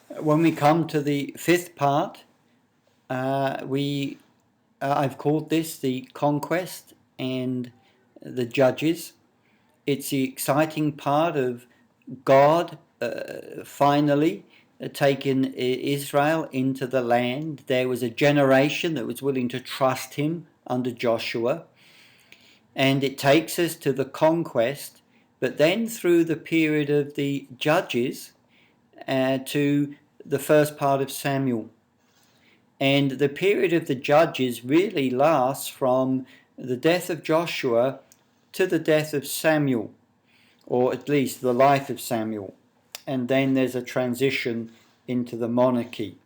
When we come to the fifth part, I've called this the Conquest and the Judges. It's the exciting part of God finally taking Israel into the land. There was a generation that was willing to trust him under Joshua, and it takes us to the conquest, but then through the period of the Judges to the first part of Samuel. And the period of the Judges really lasts from the death of Joshua to the death of Samuel, or at least the life of Samuel. And then there's a transition into the monarchy.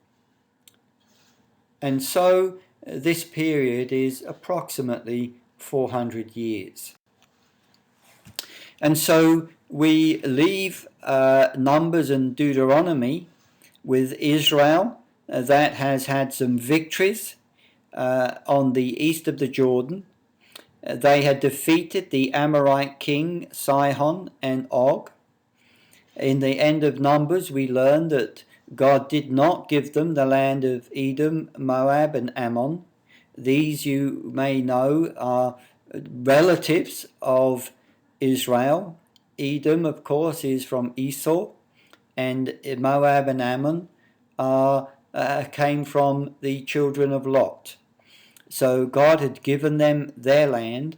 And so this period is approximately 400 years. And so we leave Numbers and Deuteronomy with Israel that has had some victories on the east of the Jordan. They had defeated the Amorite king Sihon and Og. In the end of Numbers, we learn that God did not give them the land of Edom, Moab, and Ammon. These, you may know, are relatives of Israel. Edom, of course, is from Esau, and Moab and Ammon came from the children of Lot. So God had given them their land,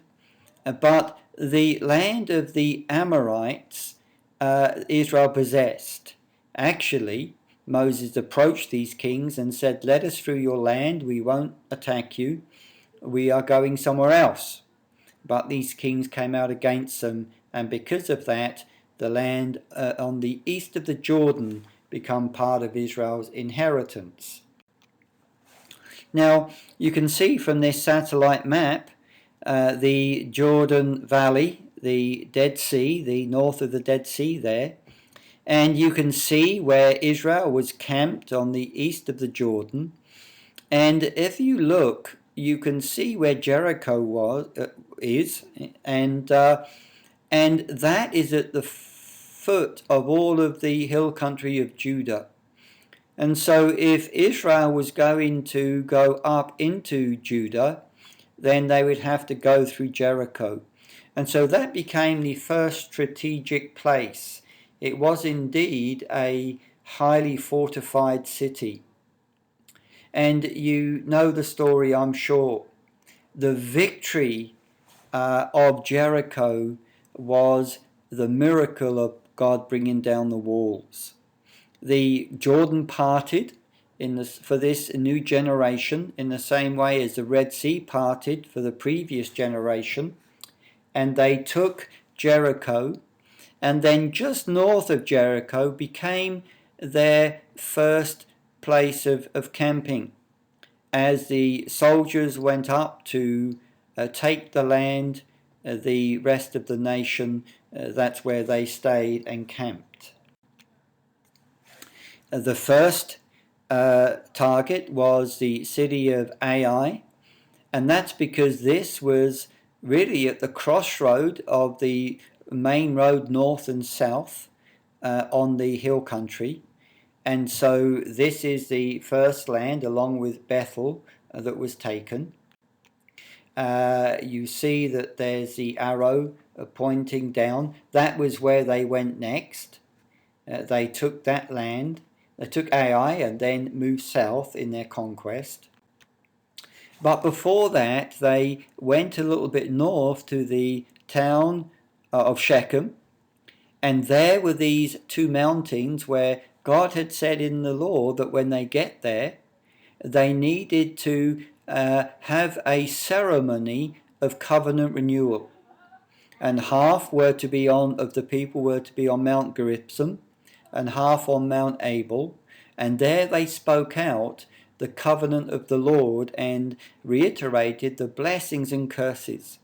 but the land of the Amorites Israel possessed. Actually, Moses approached these kings and said, "Let us through your land, we won't attack you, we are going somewhere else." But these kings came out against them, and because of that, the land on the east of the Jordan become part of Israel's inheritance. Now, you can see from this satellite map the Jordan Valley, the Dead Sea, the north of the Dead Sea there, and you can see where Israel was camped on the east of the Jordan. And if you look, you can see where Jericho is, and that is at the foot of all of the hill country of Judah. And so if Israel was going to go up into Judah, then they would have to go through Jericho. And so that became the first strategic place. It was indeed a highly fortified city. And you know the story, I'm sure. The victory of Jericho was the miracle of God bringing down the walls. The Jordan parted for this new generation in the same way as the Red Sea parted for the previous generation. And they took Jericho, and then just north of Jericho became their first place of camping. As the soldiers went up to take the land, the rest of the nation, that's where they stayed and camped. The first target was the city of Ai, and that's because this was really at the crossroad of the main road north and south on the hill country. And so this is the first land, along with Bethel, that was taken. You see that there's the arrow pointing down. That was where they went next. They took that land. They took Ai and then moved south in their conquest. But before that, they went a little bit north to the town of Shechem. And there were these two mountains where God had said in the law that when they get there, they needed to have a ceremony of covenant renewal. And half were to be of the people were to be on Mount Gerizim, and half on Mount Abel. And there they spoke out the covenant of the Lord and reiterated the blessings and curses.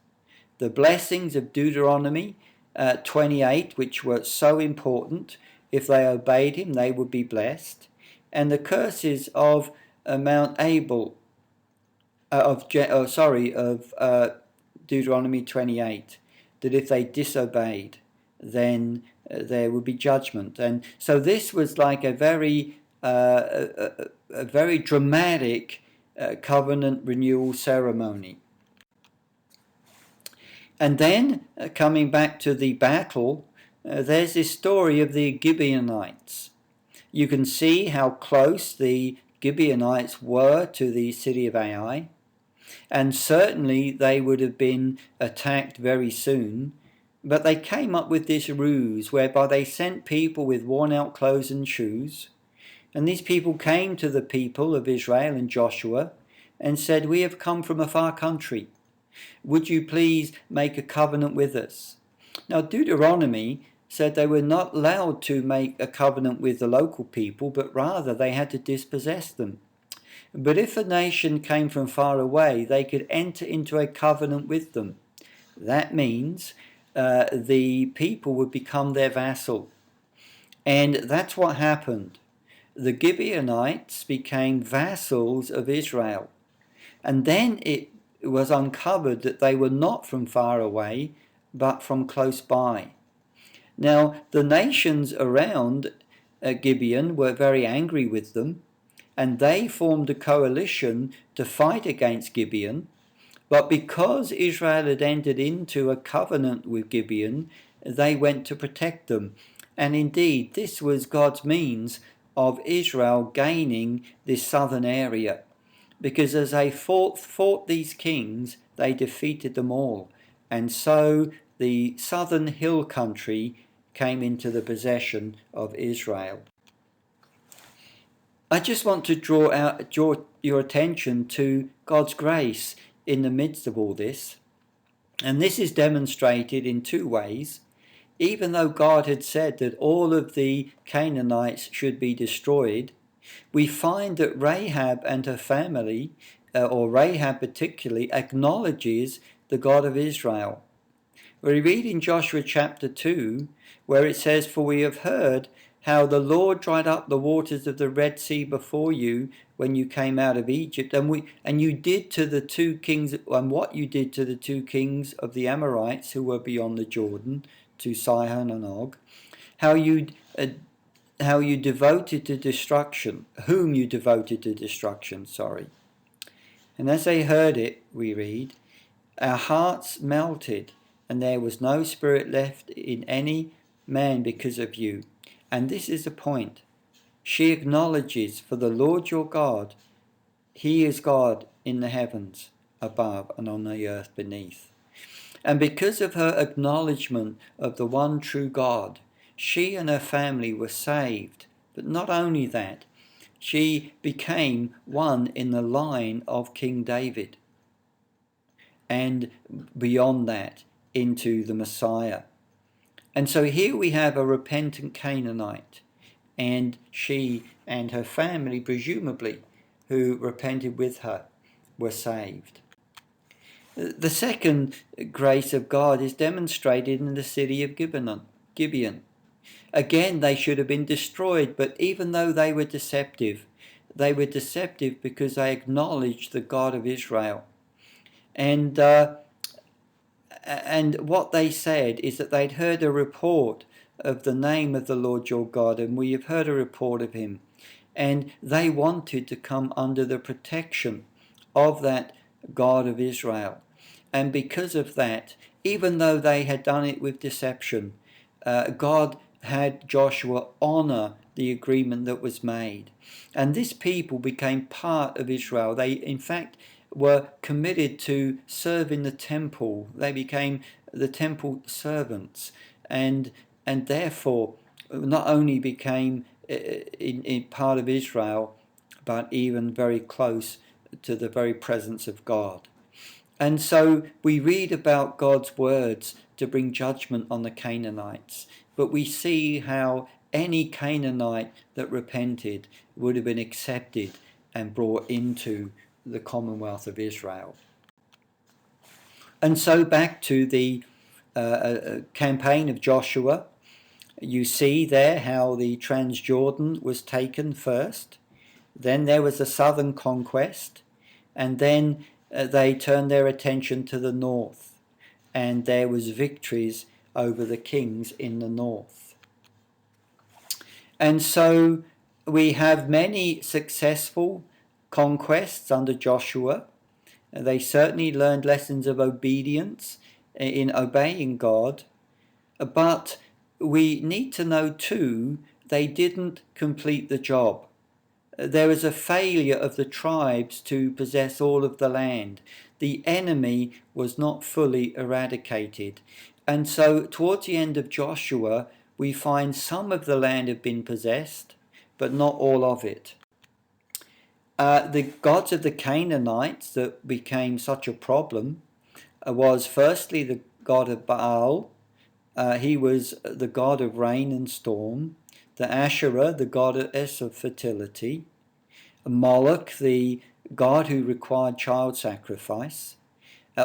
The blessings of Deuteronomy 28, which were so important. If they obeyed him, they would be blessed. And the curses of Mount Abel, of Deuteronomy 28, that if they disobeyed, then there would be judgment. And so this was like a very a very dramatic covenant renewal ceremony. And then, coming back to the battle, there's this story of the Gibeonites. You can see how close the Gibeonites were to the city of Ai, and certainly they would have been attacked very soon. But they came up with this ruse whereby they sent people with worn out clothes and shoes, and these people came to the people of Israel and Joshua and said, "We have come from a far country. Would you please make a covenant with us?" Now, Deuteronomy said they were not allowed to make a covenant with the local people, but rather they had to dispossess them. But if a nation came from far away, they could enter into a covenant with them. That means the people would become their vassal. And that's what happened. The Gibeonites became vassals of Israel. And then it was uncovered that they were not from far away, but from close by. Now, the nations around Gibeon were very angry with them, and they formed a coalition to fight against Gibeon. But because Israel had entered into a covenant with Gibeon, they went to protect them. And indeed, this was God's means of Israel gaining this southern area. Because as they fought these kings, they defeated them all. And so the southern hill country came into the possession of Israel. I just want to draw your attention to God's grace in the midst of all this. And this is demonstrated in two ways. Even though God had said that all of the Canaanites should be destroyed, we find that Rahab and her family, or Rahab particularly, acknowledges the God of Israel. We read in Joshua chapter 2, where it says, "For we have heard how the Lord dried up the waters of the Red Sea before you when you came out of Egypt, and you did to the two kings, and what you did to the two kings of the Amorites who were beyond the Jordan, to Sihon and Og, how you devoted to destruction, whom you devoted to destruction, And as they heard it, we read, our hearts melted, and there was no spirit left in any man because of you. And this is the point. She acknowledges, for the Lord your God, he is God in the heavens above and on the earth beneath. And because of her acknowledgement of the one true God, she and her family were saved. But not only that, she became one in the line of King David. And beyond that, into the Messiah. And so here we have a repentant Canaanite, and she and her family, presumably, who repented with her, were saved. The second grace of God is demonstrated in the city of Gibeon. Again, they should have been destroyed, but even though they were deceptive because they acknowledged the God of Israel. And what they said is that they'd heard a report of the name of the Lord your God, and we have heard a report of him. And they wanted to come under the protection of that God of Israel. And because of that, even though they had done it with deception, God had Joshua honor the agreement that was made. And this people became part of Israel. They, in fact, were committed to serve in the temple. They became the temple servants, and therefore not only became in part of Israel, but even very close to the very presence of God. And so we read about God's words to bring judgment on the Canaanites, but we see how any Canaanite that repented would have been accepted and brought into the Commonwealth of Israel. And so back to the campaign of Joshua, you see there how the Transjordan was taken first, then there was the southern conquest, and then they turned their attention to the north, and there was victories over the kings in the north. And so we have many successful conquests under Joshua. They certainly learned lessons of obedience in obeying God, but we need to know too, they didn't complete the job. There was a failure of the tribes to possess all of the land. The enemy was not fully eradicated. And so towards the end of Joshua, we find some of the land had been possessed, but not all of it. The gods of the Canaanites that became such a problem was firstly the god of Baal. He was the god of rain and storm. The Asherah, the goddess of fertility. Moloch, the god who required child sacrifice.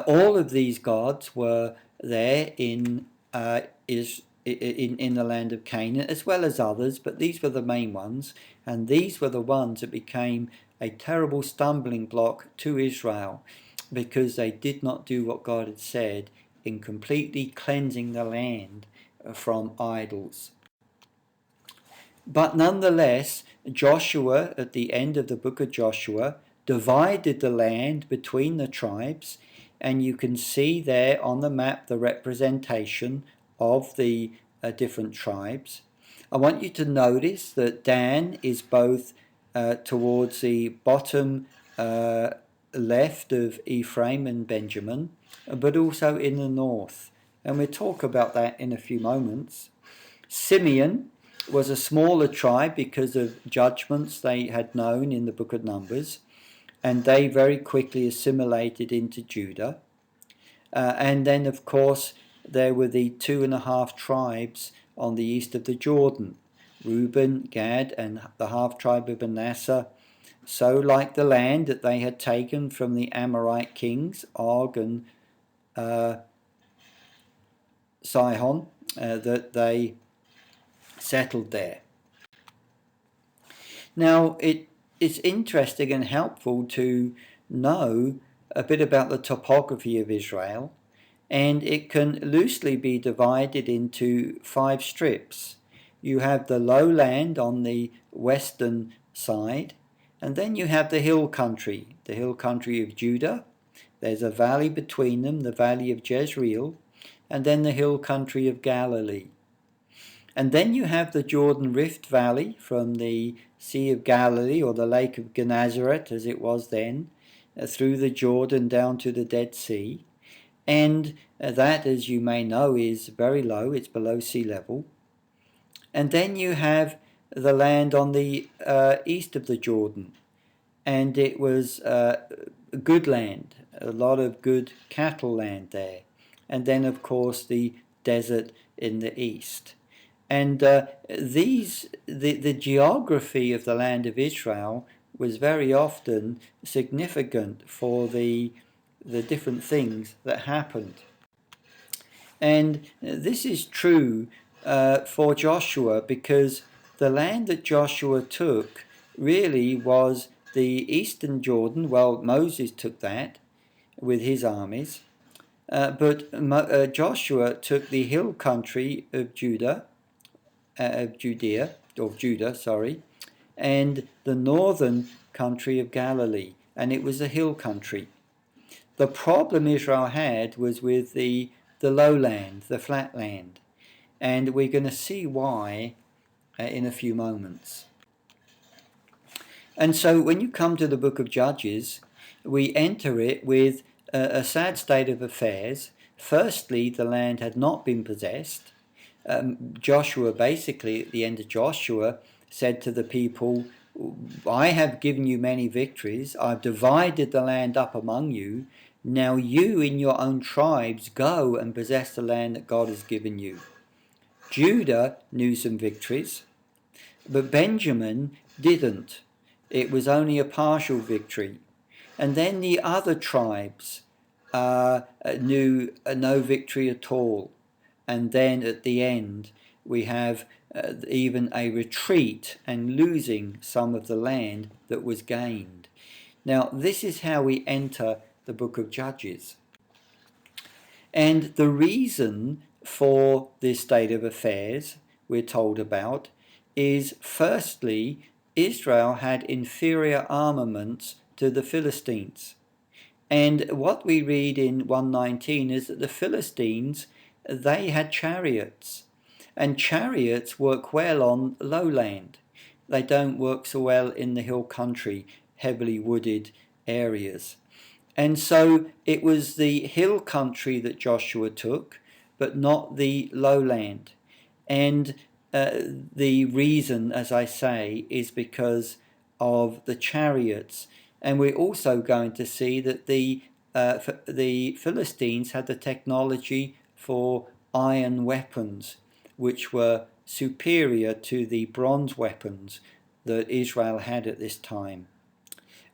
All of these gods were there in the land of Canaan, as well as others, but these were the main ones, and these were the ones that became a terrible stumbling block to Israel, because they did not do what God had said in completely cleansing the land from idols. But nonetheless, Joshua, at the end of the book of Joshua, divided the land between the tribes, and you can see there on the map the representation of the different tribes. I want you to notice that Dan is both towards the bottom left of Ephraim and Benjamin, but also in the north. And we'll talk about that in a few moments. Simeon was a smaller tribe because of judgments they had known in the book of Numbers, and they very quickly assimilated into Judah. And then, of course, there were the 2.5 tribes on the east of the Jordan, Reuben, Gad, and the half tribe of Manasseh. So like the land that they had taken from the Amorite kings, Og and Sihon, that they settled there. Now, it's interesting and helpful to know a bit about the topography of Israel, and it can loosely be divided into 5 strips. You have the lowland on the western side, and then you have the hill country of Judah. There's a valley between them, the valley of Jezreel, and then the hill country of Galilee. And then you have the Jordan Rift Valley from the Sea of Galilee, or the Lake of Gennesaret as it was then, through the Jordan down to the Dead Sea. And that, as you may know, is very low. It's below sea level. And then you have the land on the east of the Jordan. And it was good land, a lot of good cattle land there. And then, of course, the desert in the east. And the geography of the land of Israel was very often significant for the different things that happened. And this is true for Joshua, because the land that Joshua took really was the eastern Jordan. Well, Moses took that with his armies, but Joshua took the hill country of Judah, and the northern country of Galilee, and it was a hill country. The problem Israel had was with the lowland, the flat land, and we're going to see why in a few moments. And so when you come to the book of Judges, we enter it with a sad state of affairs. Firstly, the land had not been possessed. Joshua, basically at the end of Joshua, said to the people, I have given you many victories. I've divided the land up among you. Now you in your own tribes go and possess the land that God has given you. Judah knew some victories, but Benjamin didn't. It was only a partial victory. And then the other tribes knew no victory at all. And then at the end, we have even a retreat and losing some of the land that was gained. Now, this is how we enter the book of Judges. And the reason for this state of affairs we're told about is, firstly, Israel had inferior armaments to the Philistines. And what we read in 119 is that the Philistines, they had chariots. And chariots work well on lowland. They don't work so well in the hill country, heavily wooded areas. And so it was the hill country that Joshua took, but not the lowland. And the reason, as I say, is because of the chariots. And we're also going to see that the Philistines had the technology for iron weapons, which were superior to the bronze weapons that Israel had at this time.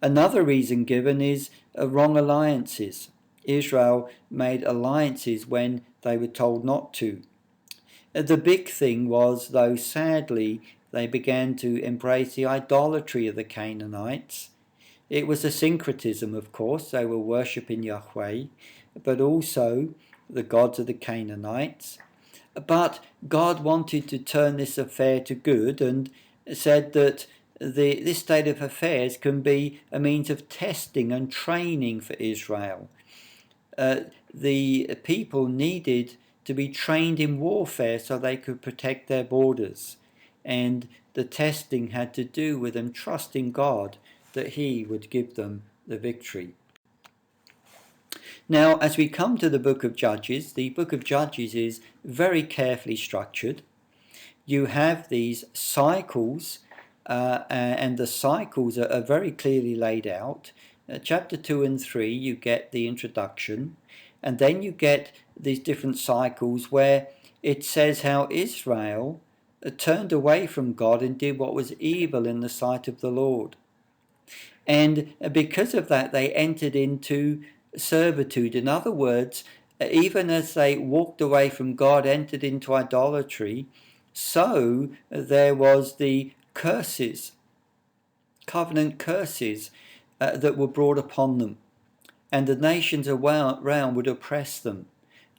Another reason given is wrong alliances. Israel made alliances when they were told not to. The big thing was, though, sadly, they began to embrace the idolatry of the Canaanites. It was a syncretism, of course. They were worshipping Yahweh, but also the gods of the Canaanites. But God wanted to turn this affair to good and said that this state of affairs can be a means of testing and training for Israel. The people needed to be trained in warfare so they could protect their borders. And the testing had to do with them trusting God that He would give them the victory. Now, as we come to the book of Judges, the book of Judges is very carefully structured. You have these cycles, and the cycles are very clearly laid out. Chapter 2 and 3, you get the introduction, and then you get these different cycles where it says how Israel turned away from God and did what was evil in the sight of the Lord. And because of that, they entered into servitude. In other words, even as they walked away from God, entered into idolatry, so there was the curses, covenant curses that were brought upon them. And the nations around would oppress them.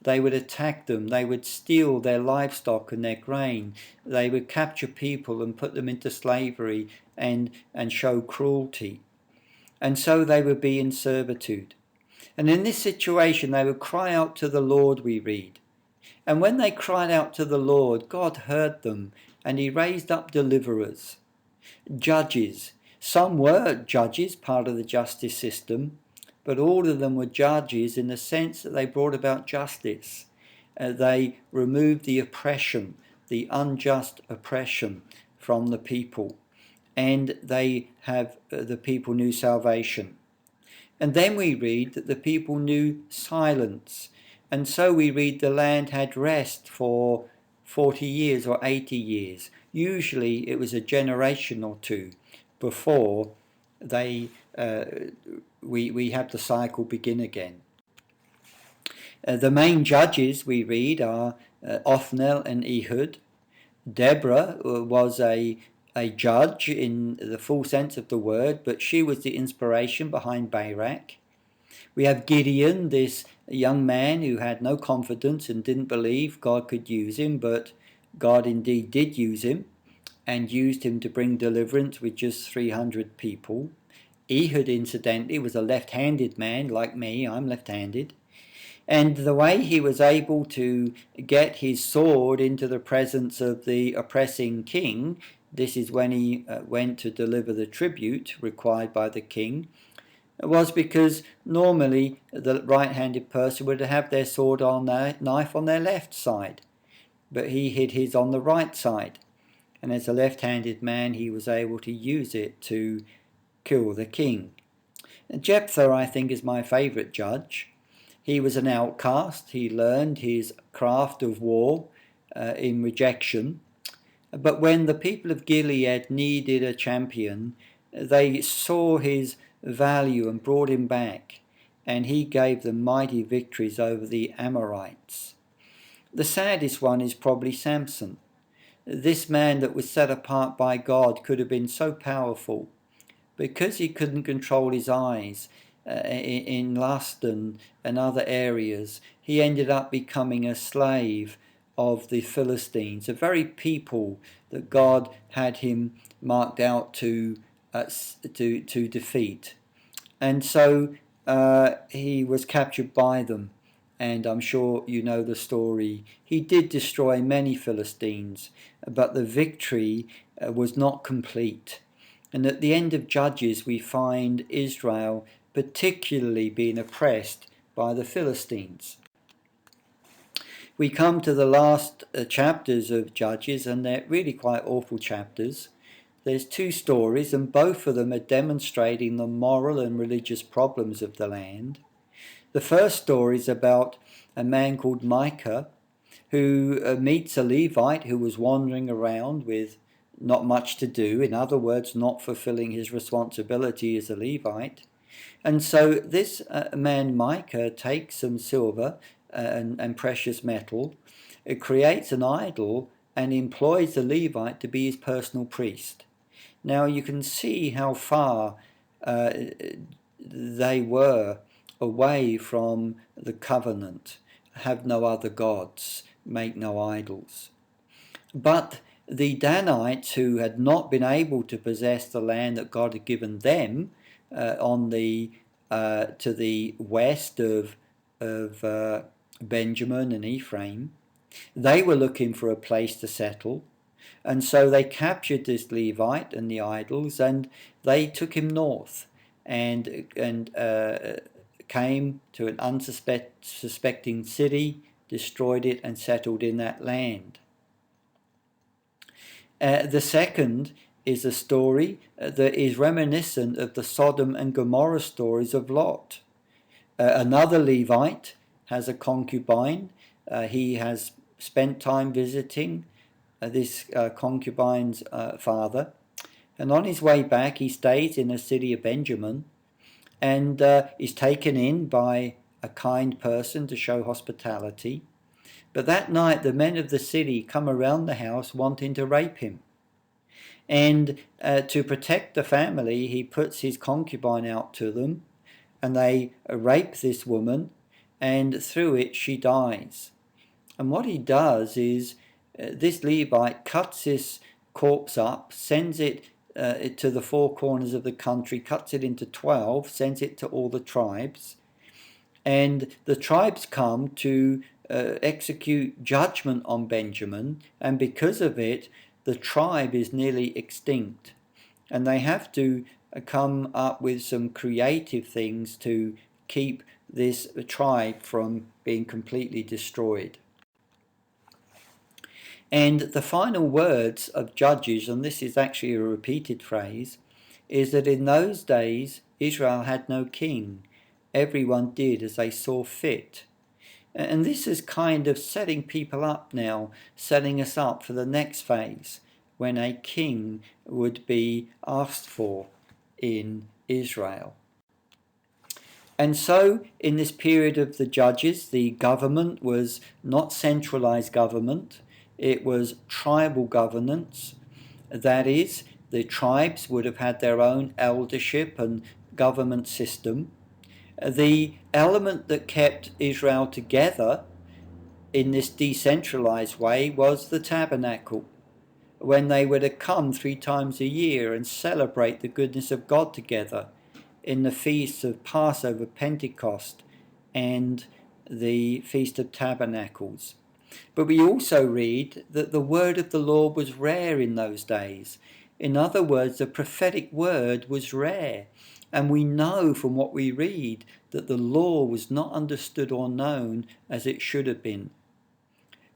They would attack them. They would steal their livestock and their grain. They would capture people and put them into slavery and show cruelty. And so they would be in servitude. And in this situation, they would cry out to the Lord, we read. And when they cried out to the Lord, God heard them, and He raised up deliverers, judges. Some were judges, part of the justice system, but all of them were judges in the sense that they brought about justice. They removed the oppression, the unjust oppression from the people. And the people knew salvation. And then we read that the people knew silence. And so we read the land had rest for 40 years or 80 years. Usually it was a generation or two before we have the cycle begin again. The main judges we read are Othniel and Ehud. Deborah was a judge in the full sense of the word, but she was the inspiration behind Barak. We have Gideon, this young man who had no confidence and didn't believe God could use him, but God indeed did use him and used him to bring deliverance with just 300 people. Ehud, incidentally, was a left-handed man like me. I'm left-handed. And the way he was able to get his sword into the presence of the oppressing king, this is when he went to deliver the tribute required by the king, was because normally the right-handed person would have their sword on their knife on their left side, but he hid his on the right side. And as a left-handed man, he was able to use it to kill the king. Jephthah, I think, is my favourite judge. He was an outcast. He learned his craft of war in rejection. But when the people of Gilead needed a champion, they saw his value and brought him back, and he gave them mighty victories over the Amorites. The saddest one is probably Samson. This man that was set apart by God could have been so powerful. Because he couldn't control his eyes in lust and other areas, he ended up becoming a slave of the Philistines, the very people that God had him marked out to defeat. And so he was captured by them, and I'm sure you know the story. He did destroy many Philistines, but the victory was not complete. And at the end of Judges, we find Israel particularly being oppressed by the Philistines. We come to the last chapters of Judges, and they're really quite awful chapters. There's two stories, and both of them are demonstrating the moral and religious problems of the land. The first story is about a man called Micah, who meets a Levite who was wandering around with not much to do, in other words, not fulfilling his responsibility as a Levite. And so this man Micah takes some silver and precious metal, it creates an idol, and employs the Levite to be his personal priest. Now you can see how far they were away from the covenant. Have no other gods, make no idols. But the Danites, who had not been able to possess the land that God had given them to the west of Benjamin and Ephraim, they were looking for a place to settle. And so they captured this Levite and the idols, and they took him north and came to an unsuspecting city, destroyed it, and settled in that land. The second is a story that is reminiscent of the Sodom and Gomorrah stories of Lot. Another Levite has a concubine. He has spent time visiting this concubine's father, and on his way back he stays in the city of Benjamin and is taken in by a kind person to show hospitality. But that night the men of the city come around the house wanting to rape him. And to protect the family, he puts his concubine out to them, and they rape this woman, and through it she dies. And what he does is, this Levite cuts this corpse up, sends it to the four corners of the country, cuts it into 12, sends it to all the tribes, and the tribes come to execute judgment on Benjamin, and because of it, the tribe is nearly extinct. And they have to come up with some creative things to keep this tribe from being completely destroyed. And the final words of Judges, and this is actually a repeated phrase, is that in those days Israel had no king. Everyone did as they saw fit. And this is kind of setting people up now, setting us up for the next phase, when a king would be asked for in Israel. And so in this period of the Judges, the government was not centralized government, it was tribal governance. That is, the tribes would have had their own eldership and government system. The element that kept Israel together in this decentralized way was the tabernacle, when they were to come 3 times a year and celebrate the goodness of God together in the feasts of Passover, Pentecost, and the Feast of Tabernacles. But we also read that the word of the Lord was rare in those days. In other words, the prophetic word was rare. And we know from what we read that the law was not understood or known as it should have been.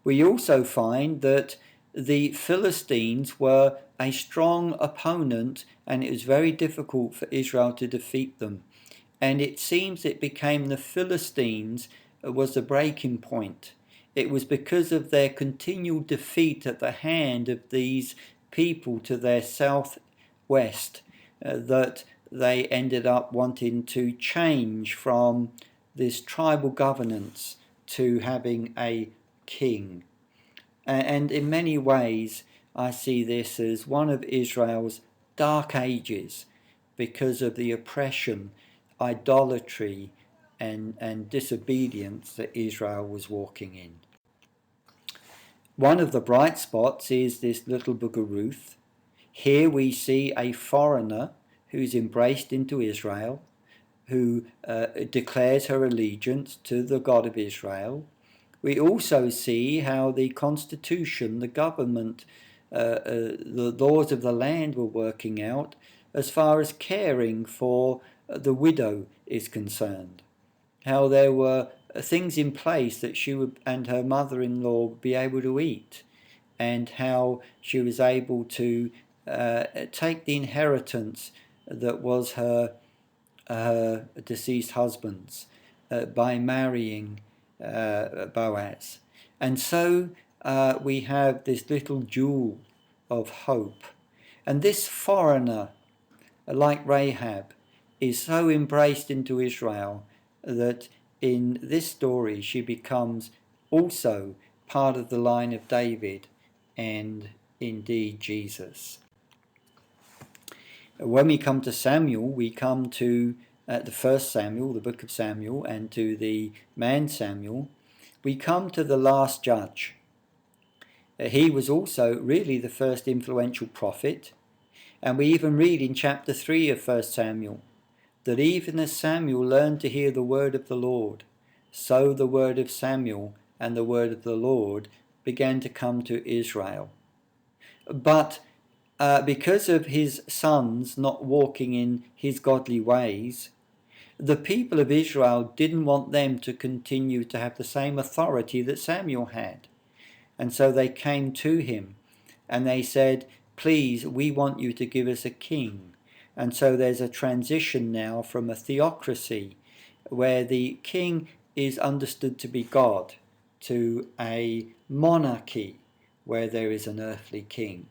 We also find that the Philistines were a strong opponent, and it was very difficult for Israel to defeat them. And it seems it became the Philistines was the breaking point. It was because of their continual defeat at the hand of these people to their southwest that they ended up wanting to change from this tribal governance to having a king. And in many ways, I see this as one of Israel's dark ages because of the oppression, idolatry, and disobedience that Israel was walking in. One of the bright spots is this little book of Ruth. Here we see a foreigner who's embraced into Israel, who declares her allegiance to the God of Israel. We also see how the constitution, the government, the laws of the land were working out as far as caring for the widow is concerned. How there were things in place that she would and her mother-in-law would be able to eat, and how she was able to take the inheritance that was her deceased husband's by marrying Boaz. And so we have this little jewel of hope. And this foreigner, like Rahab, is so embraced into Israel that in this story she becomes also part of the line of David and indeed Jesus. When we come to Samuel, we come to the first Samuel, the book of Samuel, and to the man Samuel. We come to the last judge. He was also really the first influential prophet. And we even read in chapter 3 of 1 Samuel that even as Samuel learned to hear the word of the Lord, so the word of Samuel and the word of the Lord began to come to Israel. But because of his sons not walking in his godly ways, the people of Israel didn't want them to continue to have the same authority that Samuel had. And so they came to him and they said, please, we want you to give us a king. And so there's a transition now from a theocracy where the king is understood to be God to a monarchy where there is an earthly king.